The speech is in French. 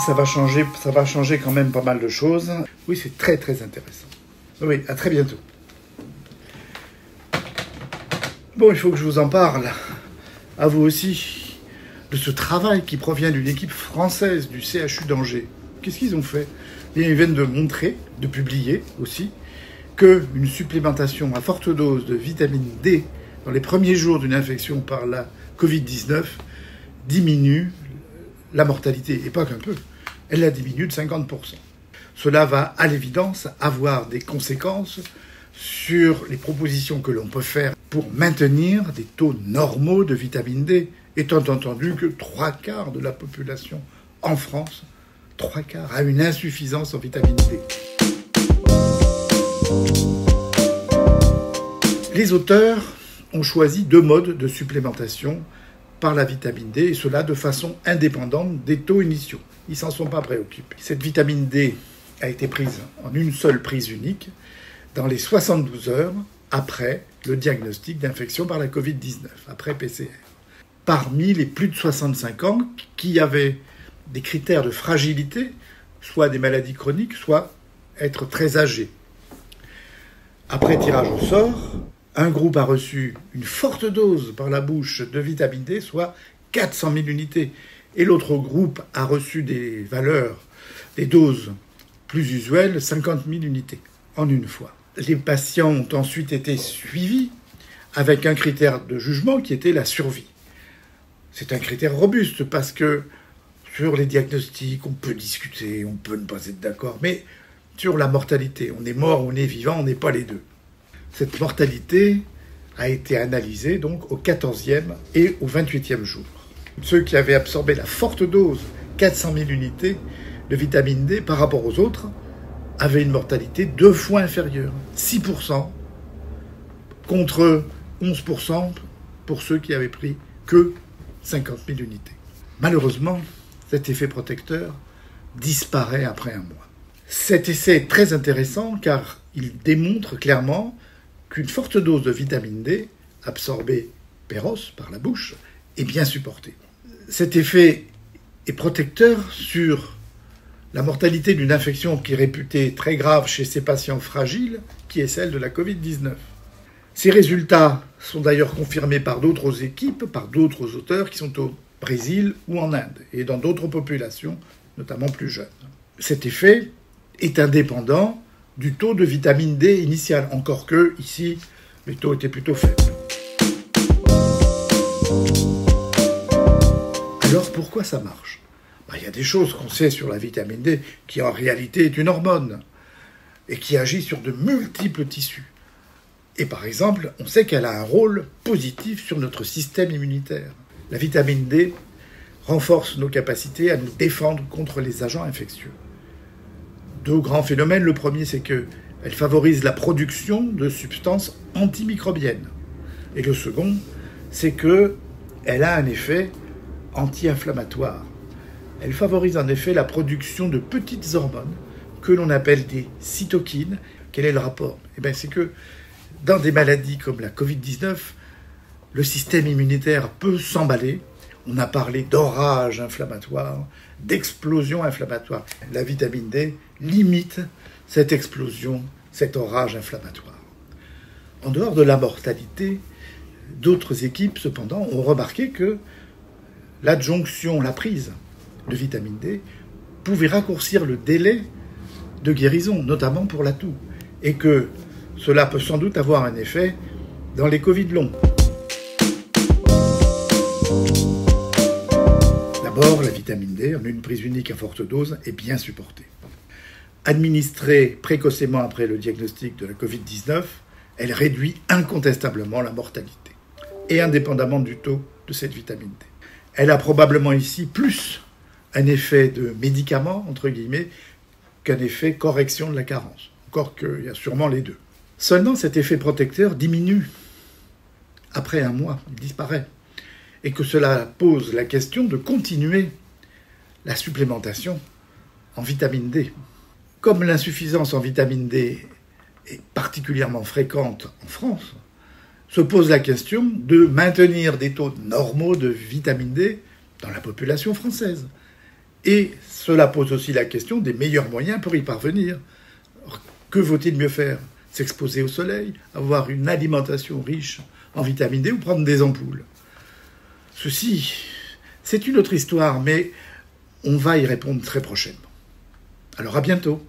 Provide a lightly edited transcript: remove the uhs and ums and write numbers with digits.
ça va changer quand même pas mal de choses. Oui, c'est très très intéressant. Oui, à très bientôt. Bon, il faut que je vous en parle, à vous aussi, de ce travail qui provient d'une équipe française du CHU d'Angers. Qu'est-ce qu'ils ont fait? Ils viennent de montrer, de publier aussi, qu'une supplémentation à forte dose de vitamine D dans les premiers jours d'une infection par la Covid-19 diminue la mortalité, et pas qu'un peu. Elle la diminue de 50%. Cela va, à l'évidence, avoir des conséquences sur les propositions que l'on peut faire pour maintenir des taux normaux de vitamine D, étant entendu que 3/4 de la population en France, 3/4, a une insuffisance en vitamine D. Les auteurs ont choisi 2 modes de supplémentation par la vitamine D, et cela de façon indépendante des taux initiaux. Ils ne s'en sont pas préoccupés. Cette vitamine D a été prise en une seule prise unique dans les 72 heures après le diagnostic d'infection par la Covid-19, après PCR. Parmi les plus de 65 ans qui avaient des critères de fragilité, soit des maladies chroniques, soit être très âgés. Après tirage au sort, un groupe a reçu une forte dose par la bouche de vitamine D, soit 400 000 unités. Et l'autre groupe a reçu des valeurs, des doses plus usuelles, 50 000 unités en une fois. Les patients ont ensuite été suivis avec un critère de jugement qui était la survie. C'est un critère robuste parce que sur les diagnostics, on peut discuter, on peut ne pas être d'accord, mais sur la mortalité, on est mort, on est vivant, on n'est pas les deux. Cette mortalité a été analysée donc au 14e et au 28e jour. Ceux qui avaient absorbé la forte dose, 400 000 unités de vitamine D par rapport aux autres, avaient une mortalité 2 fois inférieure, 6% contre 11% pour ceux qui avaient pris que 50 000 unités. Malheureusement, cet effet protecteur disparaît après un mois. Cet essai est très intéressant car il démontre clairement qu'une forte dose de vitamine D, absorbée péros par la bouche, est bien supportée. Cet effet est protecteur sur la mortalité d'une infection qui est réputée très grave chez ces patients fragiles, qui est celle de la Covid-19. Ces résultats sont d'ailleurs confirmés par d'autres équipes, par d'autres auteurs qui sont au Brésil ou en Inde, et dans d'autres populations, notamment plus jeunes. Cet effet est indépendant du taux de vitamine D initial, encore que, ici, les taux étaient plutôt faibles. Alors, pourquoi ça marche? Il y a des choses qu'on sait sur la vitamine D, qui en réalité est une hormone, et qui agit sur de multiples tissus. Et par exemple, on sait qu'elle a un rôle positif sur notre système immunitaire. La vitamine D renforce nos capacités à nous défendre contre les agents infectieux. 2 grands phénomènes. Le premier, c'est qu'elle favorise la production de substances antimicrobiennes. Et le second, c'est qu'elle a un effet anti-inflammatoire. Elle favorise en effet la production de petites hormones que l'on appelle des cytokines. Quel est le rapport? C'est que dans des maladies comme la Covid-19, le système immunitaire peut s'emballer. On a parlé d'orage inflammatoire, d'explosion inflammatoire. La vitamine D limite cette explosion, cet orage inflammatoire. En dehors de la mortalité, d'autres équipes, cependant, ont remarqué que l'adjonction, la prise de vitamine D, pouvait raccourcir le délai de guérison, notamment pour la toux, et que cela peut sans doute avoir un effet dans les Covid longs. D'abord, la vitamine D, en une prise unique à forte dose, est bien supportée. Administrée précocement après le diagnostic de la Covid-19, elle réduit incontestablement la mortalité, et indépendamment du taux de cette vitamine D. Elle a probablement ici plus un effet de médicament, entre guillemets, qu'un effet correction de la carence. Encore qu'il y a sûrement les deux. Seulement, cet effet protecteur diminue après un mois, il disparaît. Et que cela pose la question de continuer la supplémentation en vitamine D. Comme l'insuffisance en vitamine D est particulièrement fréquente en France, se pose la question de maintenir des taux normaux de vitamine D dans la population française. Et cela pose aussi la question des meilleurs moyens pour y parvenir. Alors, que vaut-il mieux faire? S'exposer au soleil, avoir une alimentation riche en vitamine D ou prendre des ampoules? Ceci, c'est une autre histoire, mais on va y répondre très prochainement. Alors à bientôt.